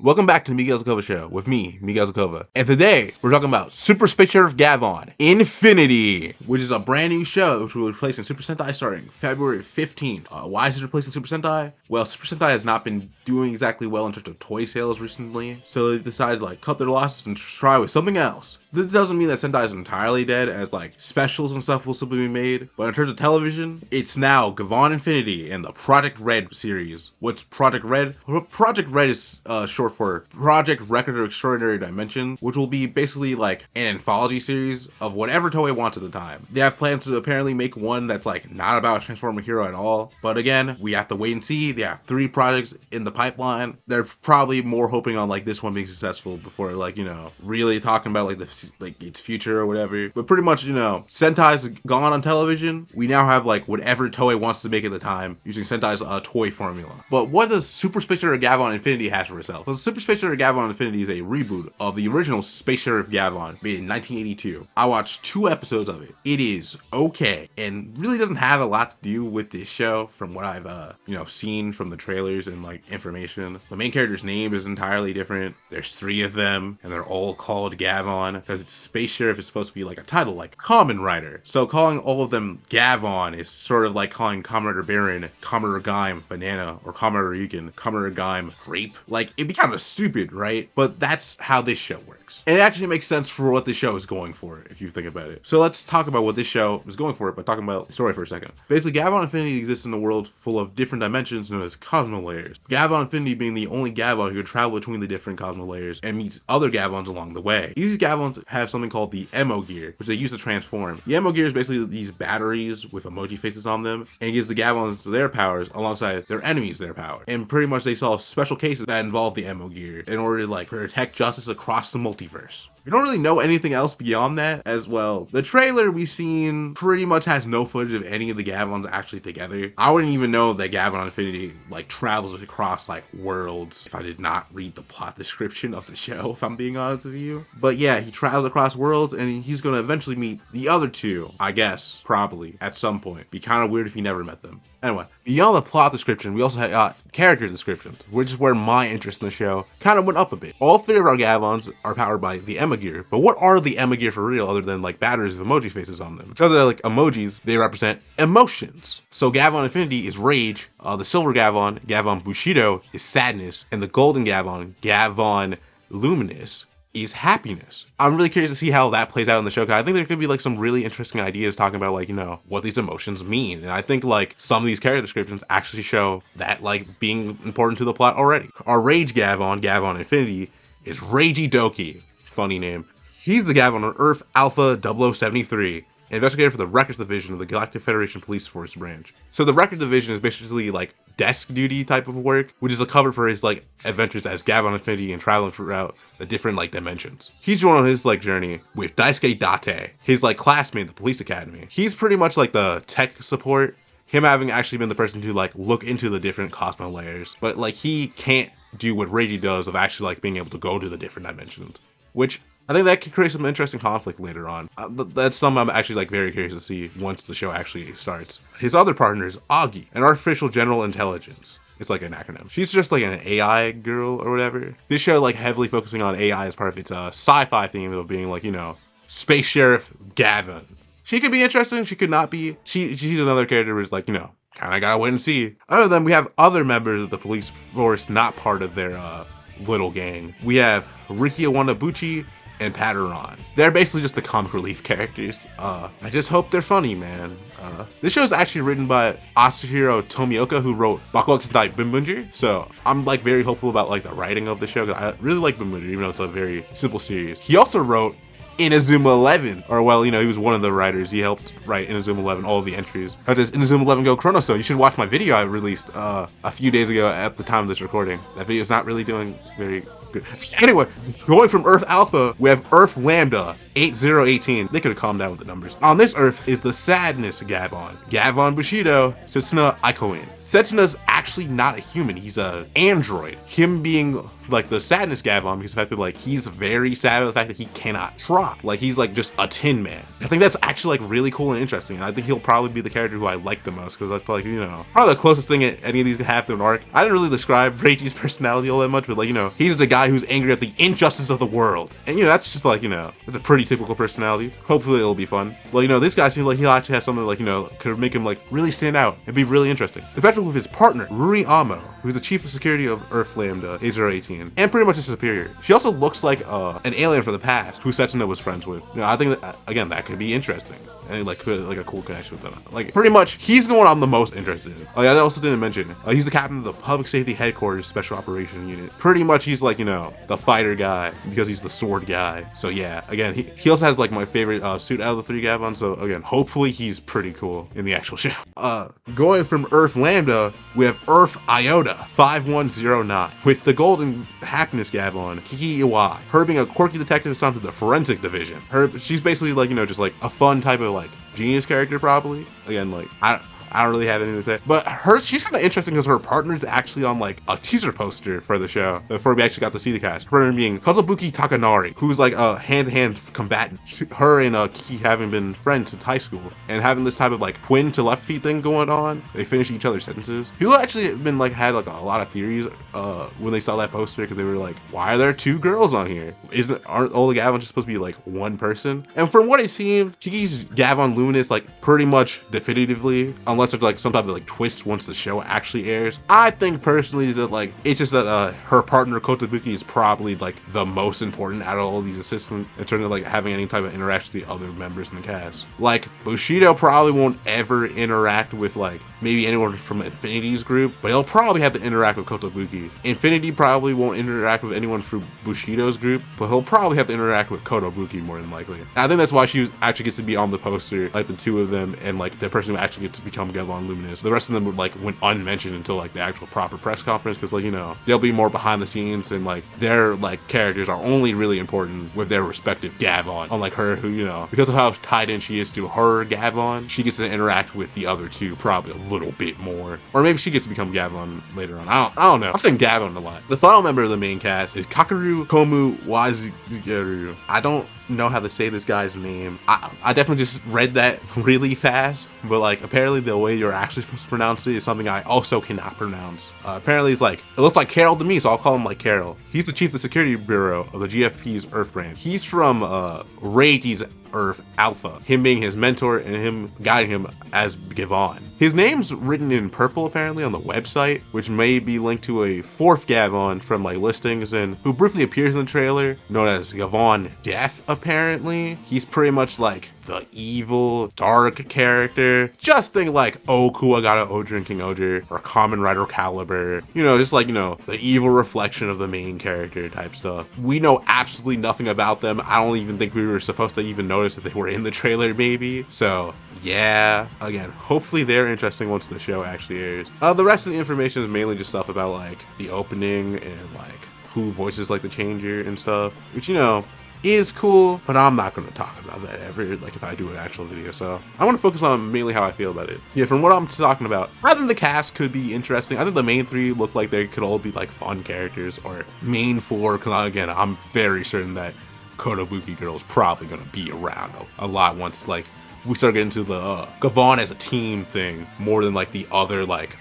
Welcome back to the Miguel Zakova Show with me, Miguel Zakova. And today, we're talking about Super Space Sheriff Gavan Infinity, which is a brand new show which will be replacing Super Sentai starting February 15th. Why is it replacing Super Sentai? Well, Super Sentai has not been doing exactly well in terms of toy sales recently, so they decided to cut their losses and try with something else. This doesn't mean that Sentai is entirely dead, as specials and stuff will still be made, but in terms of television, it's now Gavan Infinity and the Project Red series. What's Project Red? Project Red is short for Project Record of Extraordinary Dimension, which will be basically an anthology series of whatever Toei wants at the time. They have plans to apparently make one that's not about a Transformer hero at all, but again, we have to wait and see. They have 3 projects in the pipeline. They're probably more hoping on this one being successful before really talking about its future or whatever. But pretty much, Sentai's gone on television. We now have whatever Toei wants to make at the time using Sentai's toy formula. But what does Super Space Sheriff Gavan Infinity have for itself? Well, Super Space Sheriff Gavan Infinity is a reboot of the original Space Sheriff Gavan made in 1982. I watched 2 episodes of it. It is okay and really doesn't have a lot to do with this show from what I've seen from the trailers and information. The main character's name is entirely different. There's 3 of them and they're all called Gavan because Space Sheriff is supposed to be a title like Kamen Rider. So calling all of them Gavan is sort of like calling Kamen Rider Baron, Kamen Rider Gaim Banana, or Kamen Rider Yugen, Kamen Rider Gaim Grape. It'd be kind of stupid, right? But that's how this show works. And it actually makes sense for what this show is going for, if you think about it. So let's talk about what this show is going for by talking about the story for a second. Basically, Gavan Infinity exists in a world full of different dimensions known as Cosmo Layers. Gavan Infinity being the only Gavan who can travel between the different Cosmo Layers and meets other Gavans along the way. These Gavans have something called the Emo Gear, which they use to transform. The Emo Gear is basically these batteries with emoji faces on them, and it gives the Gavans their powers alongside their enemies their power. And pretty much they solve special cases that involve the Emo Gear in order to protect justice across the multiverse. We don't really know anything else beyond that as well. The trailer we've seen pretty much has no footage of any of the Gavans actually together. I wouldn't even know that Gavan Infinity travels across worlds if I did not read the plot description of the show, if I'm being honest with you. But yeah, he travels across worlds and he's gonna eventually meet the other 2, I guess, probably, at some point. Be kind of weird if he never met them. Anyway, beyond the plot description, we also have character descriptions, which is where my interest in the show kind of went up a bit. All 3 of our Gavans are powered by the Emo Gear, but what are the Emo Gear for real other than batteries with emoji faces on them? Because they're emojis, they represent emotions. So Gavan Infinity is rage, the silver Gavan, Gavan Bushido, is sadness, and the golden Gavan, Gavan Luminous, is happiness. I'm really curious to see how that plays out in the show, because I think there could be some really interesting ideas talking about what these emotions mean. And I think some of these character descriptions actually show that being important to the plot already. Our rage Gavan, Gavan Infinity, is Ragey Doki. Funny name. He's the Gavan on Earth Alpha 0073. Investigator for the Records Division of the Galactic Federation Police Force branch. So the Record Division is basically desk duty type of work, which is a cover for his adventures as Gavan Infinity and traveling throughout the different dimensions. He's going on his journey with Daisuke Date, his classmate in the police academy. He's pretty much the tech support, him having actually been the person to look into the different Cosmo layers, but he can't do what Reiji does of actually being able to go to the different dimensions, which I think that could create some interesting conflict later on. That's something I'm actually very curious to see once the show actually starts. His other partner is Augie, an artificial general intelligence. It's an acronym. She's just an AI girl or whatever. This show heavily focusing on AI as part of its sci-fi theme of being Space Sheriff Gavan. She could be interesting, she could not be. She's another character who's kind of gotta wait and see. Other than we have other members of the police force not part of their little gang. We have Riki Wanabuchi and Padaron. They're basically just the comic relief characters. I just hope they're funny, man. This show is actually written by Asahiro Tomioka, who wrote Bakugan Sentai Bimbunji. So I'm very hopeful about the writing of the show, because I really like Bimbunji, even though it's a very simple series. He also wrote Inazuma 11, or he was one of the writers. He helped write Inazuma 11, all of the entries. How does Inazuma 11 go Chronostone? You should watch my video I released a few days ago at the time of this recording. That video is not really doing very good. Anyway, going from Earth Alpha, we have Earth Lambda 8018. They could have calmed down with the numbers. On this Earth is the Sadness Gavan, Gavan Bushido, Setsuna Aikoin. Setsuna's actually not a human, he's a android. Him being like the sadness Gavan because of the fact that like he's very sad about the fact that he cannot try. Like he's like just a tin man. I think that's actually like really cool and interesting. And I think he'll probably be the character who I like the most because that's like, you know, probably the closest thing any of these could have to an arc. I didn't really describe Reichi's personality all that much, but like, you know, he's just a guy who's angry at the injustice of the world. And you know, that's just like, you know, it's a pretty typical personality. Hopefully it'll be fun. Well, you know, this guy seems like he'll actually have something like, you know, could make him like really stand out and be really interesting. Especially with his partner, Ruri Amo, who's the chief of security of Earth Lambda A018, and pretty much a superior. She also looks like an alien from the past who Setsuna was friends with. You know, I think that, again, that could be interesting. And like a cool connection with them. Like pretty much, he's the one I'm the most interested in. I also didn't mention, he's the captain of the Public Safety Headquarters Special Operation Unit. Pretty much, he's like, you know, the fighter guy because he's the sword guy. So yeah, again, he also has like my favorite suit out of the three Gavan. So again, hopefully he's pretty cool in the actual show. Going from Earth Lambda, we have Earth Iota 5109 with the Golden Happiness Gavan Kiki Iwai. Her being a quirky detective assigned to the Forensic Division. She's basically like, you know, just like a fun type of like genius character probably. Again, like I don't really have anything to say, but she's kind of interesting because her partner's actually on like a teaser poster for the show before we actually got to see the cast. Her partner being Kozobuki Takanari, who's like a hand-to-hand combatant. Her and Kiki having been friends since high school and having this type of like twin telepathy thing going on. They finish each other's sentences. People actually have been like had like a lot of theories when they saw that poster because they were like, why are there two girls on here? Aren't all the Gavan just supposed to be like one person? And from what it seemed, Kiki's Gavan Luminous like pretty much definitively, unless there's like some type of like twist once the show actually airs. I think personally that like it's just that her partner Kotobuki is probably like the most important out of all these assistants in terms of like having any type of interaction with the other members in the cast. Like Bushido probably won't ever interact with like maybe anyone from Infinity's group, but he'll probably have to interact with Kotobuki. Infinity probably won't interact with anyone from Bushido's group, but he'll probably have to interact with Kotobuki more than likely. And I think that's why she actually gets to be on the poster, like the two of them, and like the person who actually gets to become Gavan Luminous. The rest of them would like went unmentioned until like the actual proper press conference, because like, you know, they'll be more behind the scenes and like their like characters are only really important with their respective Gavan. Unlike her, who, you know, because of how tied in she is to her Gavan, she gets to interact with the other two probably a little bit more, or maybe she gets to become Gavan later on. I don't know. I'm saying Gavan a lot. The final member of the main cast is Kakeru Komu Wazugeru. I don't know how to say this guy's name. I definitely just read that really fast, but like apparently the way you're actually supposed to pronounce it is something I also cannot pronounce. Apparently it's like, it looks like Carol to me, so I'll call him like Carol. He's the chief of the security bureau of the GFP's Earth branch. He's from Reichi's Earth Alpha, him being his mentor and him guiding him as Gavan. His name's written in purple apparently on the website, which may be linked to a fourth Gavan from like listings, and who briefly appears in the trailer, known as Gavan Death apparently. He's pretty much like the evil, dark character. Just think like Kuwagata O Drinking Oger or Kamen Rider Caliber. You know, just like, you know, the evil reflection of the main character type stuff. We know absolutely nothing about them. I don't even think we were supposed to even notice that they were in the trailer maybe. So yeah, again, hopefully they're interesting once the show actually airs. The rest of the information is mainly just stuff about like the opening and like who voices like the changer and stuff, which, you know, is cool, but I'm not going to talk about that ever, like if I do an actual video, so I want to focus on mainly how I feel about it. Yeah, from what I'm talking about, I think the cast could be interesting. I think the main three look like they could all be like fun characters, or main four, because again, I'm very certain that Kotobuki girl is probably going to be around a lot once like we start getting to the Gavan as a team thing more than like the other like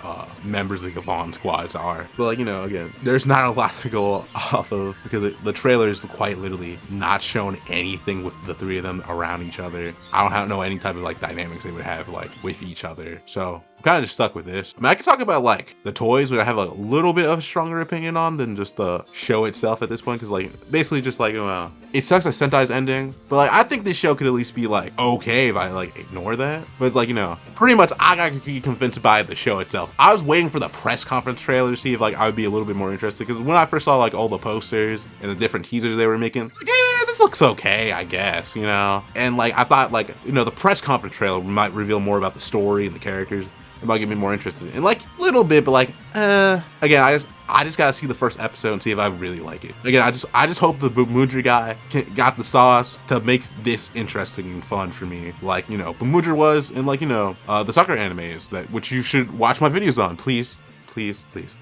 members of the Gavan squads are. But like, you know, again, there's not a lot to go off of because the trailer is quite literally not showing anything with the three of them around each other. I don't know any type of like dynamics they would have like with each other. So I'm kind of just stuck with this. I mean, I could talk about like the toys, which I have a little bit of a stronger opinion on than just the show itself at this point, because like basically just like it sucks that Sentai's ending, but like I think this show could at least be like okay if I like ignore that. But like, you know, pretty much I got convinced by the show itself. I was waiting for the press conference trailer to see if like I would be a little bit more interested, because when I first saw like all the posters and the different teasers they were making, like, yeah, this looks okay, I guess, you know. And like I thought like, you know, the press conference trailer might reveal more about the story and the characters. It might get me more interested in like a little bit, but like again, I just gotta see the first episode and see if I really like it. Again, I just hope the Bumudra guy got the sauce to make this interesting and fun for me. Like, you know, Bumudra was in, like, you know, the soccer animes that which you should watch my videos on, please. Please, please.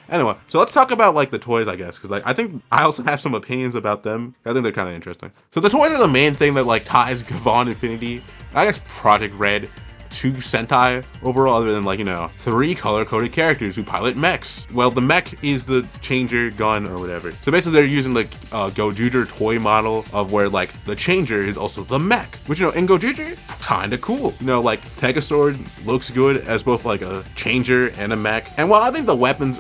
Anyway, so let's talk about like the toys, I guess, because like I think I also have some opinions about them. I think they're kind of interesting. So the toys are the main thing that like ties Gavan Infinity, I guess Project Red, to Sentai overall, other than like, you know, 3 color-coded characters who pilot mechs. Well, the mech is the changer gun or whatever. So basically they're using the Gojuger toy model of where like the changer is also the mech, which, you know, in Gojuger, kinda cool. You know, like Tegasword looks good as both like a changer and a mech. And while I think the weapons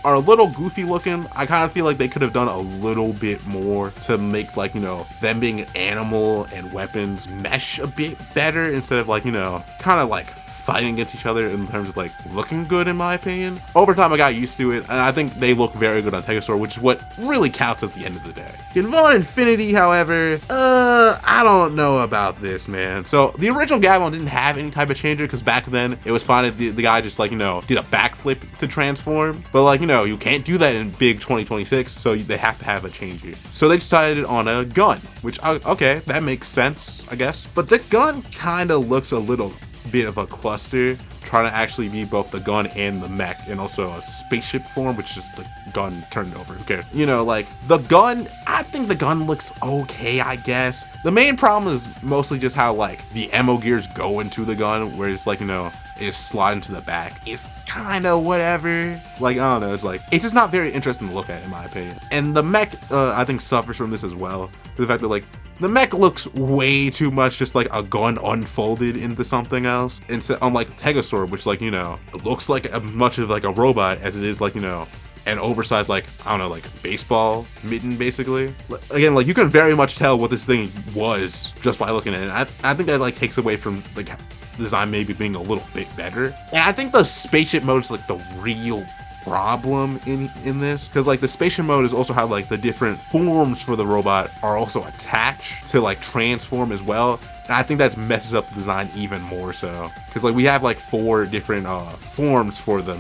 are a little goofy looking, I kind of feel like they could have done a little bit more to make like, you know, them being animal and weapons mesh a bit better instead of like, you know, kind of like fighting against each other in terms of like looking good, in my opinion. Over time I got used to it, and I think they look very good on Tegasword, which is what really counts at the end of the day. Gavan Infinity, however, I don't know about this, man. So the original Gavan didn't have any type of changer, because back then it was fine if the guy just like, you know, did a backflip to transform, but like, you know, you can't do that in big 2026, so they have to have a changer. So they decided on a gun, which, okay, that makes sense, I guess. But the gun kind of looks a little bit of a cluster, trying to actually be both the gun and the mech, and also a spaceship form, which is the gun turned over. Who cares? You know, like the gun, I think the gun looks okay, I guess. The main problem is mostly just how like the ammo gears go into the gun, where it's like, you know, it just slide into the back. It's kind of whatever. Like, I don't know, it's like, it's just not very interesting to look at, in my opinion. And the mech, I think suffers from this as well. The fact that like, the mech looks way too much just like a gun unfolded into something else. Instead, unlike Tegasword, which like, you know, it looks like as much of like a robot as it is like, you know, an oversized, like, I don't know, like baseball mitten, basically. Again, like, you can very much tell what this thing was just by looking at it. I think that like takes away from like design maybe being a little bit better. And I think the spaceship mode is like the real problem in this, because like the spaceship mode is also how like the different forms for the robot are also attached to like transform as well, and I think that messes up the design even more so, because like we have like 4 different forms for the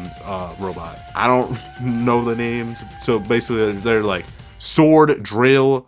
robot. I don't know the names, so basically they're like sword, drill,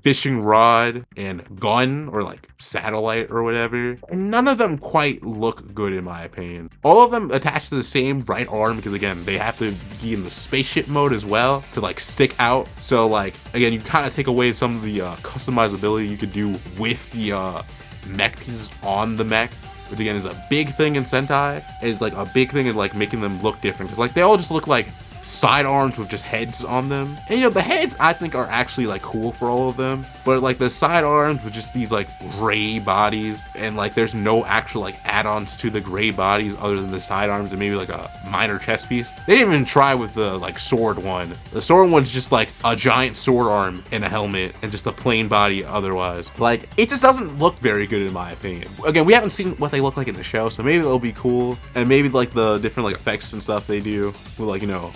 fishing rod, and gun, or like satellite or whatever, and none of them quite look good, in my opinion. All of them attached to the same right arm, because again, they have to be in the spaceship mode as well to like stick out. So like, again, you kind of take away some of the customizability you could do with the mech pieces on the mech, which again is a big thing in Sentai. It's like a big thing in like making them look different, because like they all just look like sidearms with just heads on them. And you know, the heads I think are actually like cool for all of them, but like the sidearms with just these like gray bodies, and like there's no actual like add-ons to the gray bodies other than the sidearms and maybe like a minor chest piece. They didn't even try with the like sword one. The sword one's just like a giant sword arm and a helmet and just a plain body otherwise. Like, it just doesn't look very good, in my opinion. Again, we haven't seen what they look like in the show, so maybe it'll be cool, and maybe like the different like effects and stuff they do will like, you know,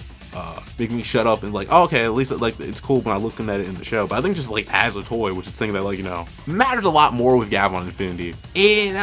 make me shut up and like, oh, okay, at least like it's cool when I'm looking at it in the show. But I think just like as a toy, which is the thing that like, you know, matters a lot more with Gavan Infinity, it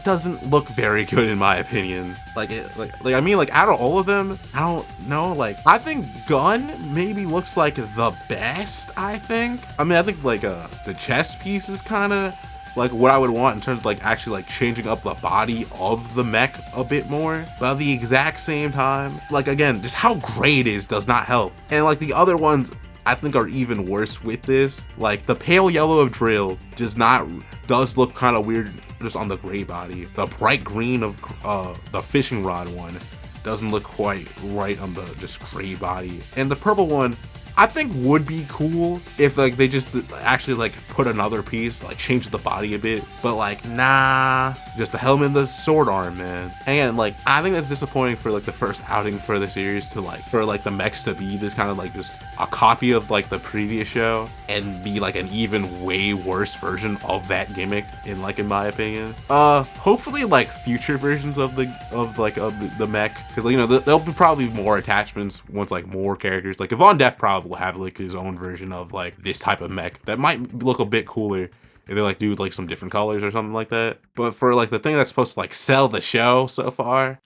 doesn't look very good, in my opinion. Like I mean, like out of all of them, I don't know, like I think Gun maybe looks like the best. I mean, I think like the chest piece is kind of like what I would want in terms of like actually like changing up the body of the mech a bit more, but at the exact same time, like again, just how gray it is does not help. And like the other ones I think are even worse with this. Like the pale yellow of Drill does look kind of weird just on the gray body. The bright green of the fishing rod one doesn't look quite right on the just gray body. And the purple one I think would be cool if like they just actually like put another piece, like change the body a bit, but like nah, just the helmet and the sword arm, man. And like I think that's disappointing for like the first outing for the series, to like for like the mechs to be this kind of like just a copy of like the previous show and be like an even way worse version of that gimmick, in my opinion. Hopefully like future versions of the mech, because you know there'll be probably more attachments once like more characters like Yvonne Def probably will have like his own version of like this type of mech that might look a bit cooler if they like do like some different colors or something like that. But for like the thing that's supposed to like sell the show so far,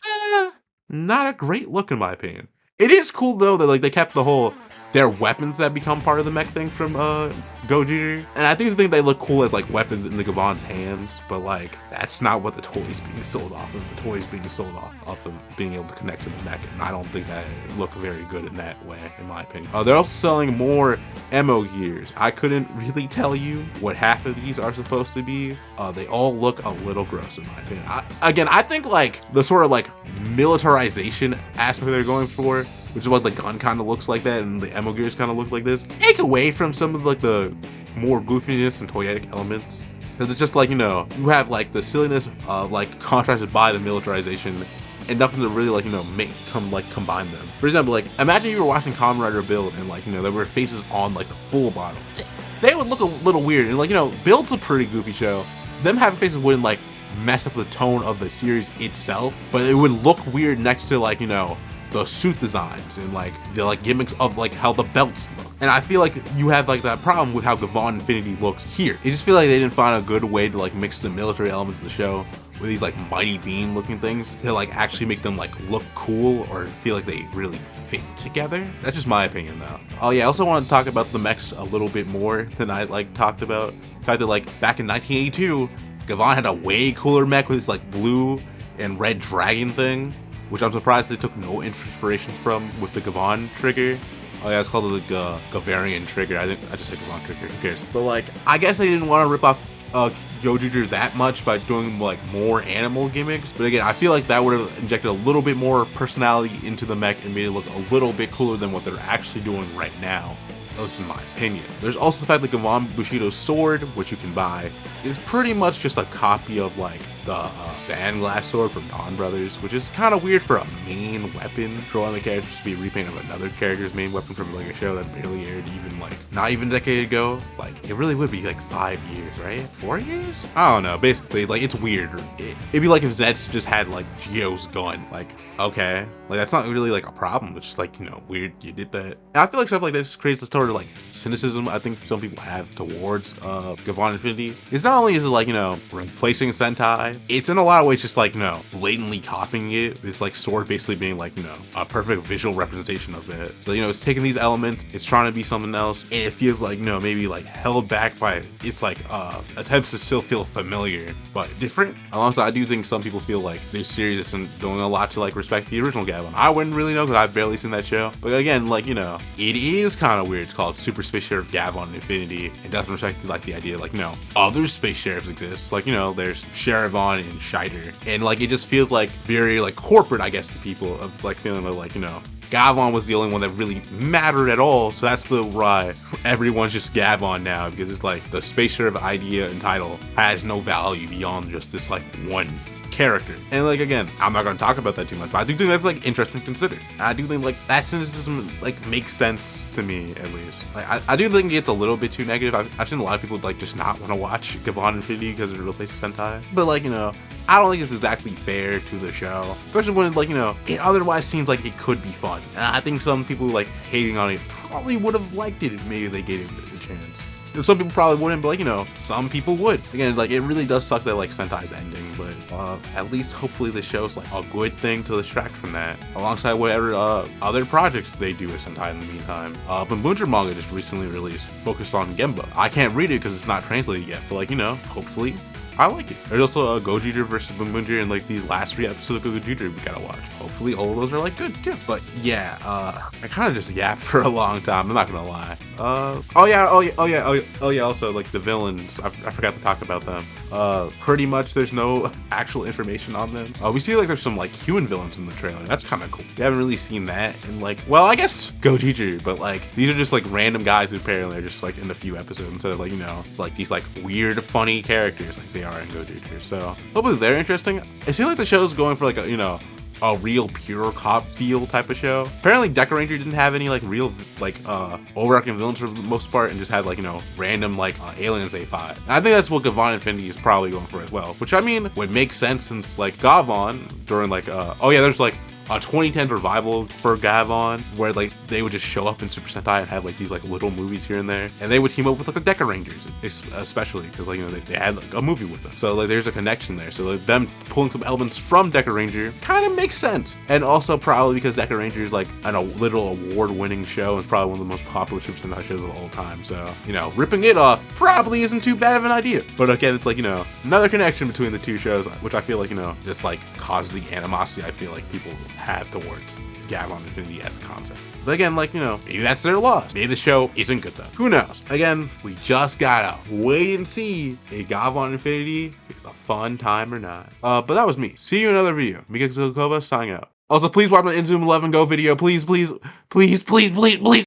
not a great look, in my opinion. It is cool though that like they kept the whole their weapons that become part of the mech thing from Gogeta. And I think they look cool as like weapons in the Gavan's hands, but like that's not what the toy's being sold off of. The toy's being sold off of being able to connect to the mech, and I don't think that look very good in that way, in my opinion. They're also selling more ammo gears. I couldn't really tell you what half of these are supposed to be. They all look a little gross in my opinion. I think like the sort of like militarization aspect they're going for, which is what the gun kind of looks like that, and the ammo gears kind of look like this, take away from some of like the more goofiness and toyetic elements. Because it's just like, you know, you have like the silliness of like contrasted by the militarization, and nothing to really like, you know, combine them. For example, like imagine you were watching Kamen Rider build and like, you know, there were faces on like the full bottle. They would look a little weird, and like, you know, Build's a pretty goofy show. Them having faces wouldn't like mess up the tone of the series itself, but it would look weird next to like, you know, the suit designs and like the like gimmicks of like how the belts look. And I feel like you have like that problem with how Gavan Infinity looks here. I just feel like they didn't find a good way to like mix the military elements of the show with these like mighty beam looking things to like actually make them like look cool or feel like they really fit together. That's just my opinion though. Oh yeah, I also want to talk about the mechs a little bit more than I like talked about. The fact that like back in 1982, Gavan had a way cooler mech with this like blue and red dragon thing, which I'm surprised they took no inspiration from with the Gavan trigger. Oh yeah, it's called the Gavarian trigger. I just said Gavan trigger, who cares? But like, I guess they didn't want to rip off Gogeta that much by doing like more animal gimmicks. But again, I feel like that would have injected a little bit more personality into the mech and made it look a little bit cooler than what they're actually doing right now. That's in my opinion. There's also the fact that Gavan Bushido's sword, which you can buy, is pretty much just a copy of like the Sandglass sword from Dawn Brothers, which is kind of weird for a main weapon for one of the characters to be a repaint of another character's main weapon from like a show that barely aired even like not even a decade ago. Like it really would be like 5 years, right? 4 years? I don't know. Basically, like it's weird. It'd be like if Zets just had like Geo's gun. Like, okay, like that's not really like a problem. It's just like, you know, weird you did that. And I feel like stuff like this creates a sort of like cynicism I think some people have towards Gavan Infinity. It's not only is it like, you know, replacing Sentai, it's in a lot of ways just like, you know, blatantly copying it. It's like Sword basically being like, you know, a perfect visual representation of it. So, you know, it's taking these elements, it's trying to be something else, and it feels like, you know, maybe like held back by its like attempts to still feel familiar but different. Alongside, I do think some people feel like this series isn't doing a lot to like respect the original Gavan. I wouldn't really know because I've barely seen that show. But again, like, you know, it is kind of weird. It's called Super Space Sheriff Gavan Infinity. It doesn't respect like the idea like, you know, other space sheriffs exist. Like, you know, there's Sherivan and Scheider. And like it just feels like very like corporate, I guess, to people of like feeling like, you know, Gavan was the only one that really mattered at all, so that's the why everyone's just Gavan now, because it's like the Space Sheriff idea and title has no value beyond just this like one character. And like again, I'm not going to talk about that too much, but I do think that's like interesting to consider. I do think like that cynicism like makes sense to me, at least. Like I do think it's a little bit too negative. I've seen a lot of people like just not want to watch Gavan Infinity because it replaces Sentai, but like, you know, I don't think it's exactly fair to the show, especially when like, you know, it otherwise seems like it could be fun. And I think some people like hating on it probably would have liked it if maybe they gave it a chance. You know, some people probably wouldn't, but like, you know, some people would. Again, like it really does suck that like Sentai's ending, but at least hopefully the show's like a good thing to distract from that, alongside whatever other projects they do with Sentai in the meantime. But Buncher manga just recently released, focused on Gemba. I can't read it because it's not translated yet, but like, you know, hopefully I like it. There's also a Gogeta versus Buncher and like these last 3 episodes of Gogeta we gotta watch. Hopefully all of those are like good too. But yeah, I kind of just yapped for a long time, I'm not gonna lie. Oh yeah, also like the villains, I forgot to talk about them. Pretty much there's no actual information on them. We see like there's some like human villains in the trailer. That's kind of cool. We haven't really seen that in like, well, I guess Gogeta, but like these are just like random guys who apparently are just like in a few episodes instead of like, you know, like these like weird funny characters like they are in Gogeta. So hopefully they're interesting. It seems like the show's going for like a, you know, a real pure cop feel type of show. Apparently Deca Ranger didn't have any like real like overarching villains for the most part, and just had like, you know, random like aliens they fought. And I think that's what Gavan Infinity is probably going for as well, which I mean would make sense since like Gavan during like oh yeah, there's like a 2010 revival for Gavan, where like they would just show up in Super Sentai and have like these like little movies here and there, and they would team up with like the Deca Rangers, especially because like they had like a movie with them. So like there's a connection there. So like them pulling some elements from Deca Ranger kind of makes sense, and also probably because Deca Ranger is like a little award-winning show and probably one of the most popular Super Sentai shows of all time. So ripping it off probably isn't too bad of an idea. But again, it's like another connection between the two shows, which I feel like just like causes the animosity I feel like people have towards Gavan Infinity as a concept. But again, like, maybe that's their loss. Maybe the show isn't good though. Who knows? Again, we just gotta wait and see if Gavan Infinity is a fun time or not. But that was me. See you in another video. Mika Zilkova signing out. Also, please watch my InZoom 11 Go video. Please, please, please, please, please, please.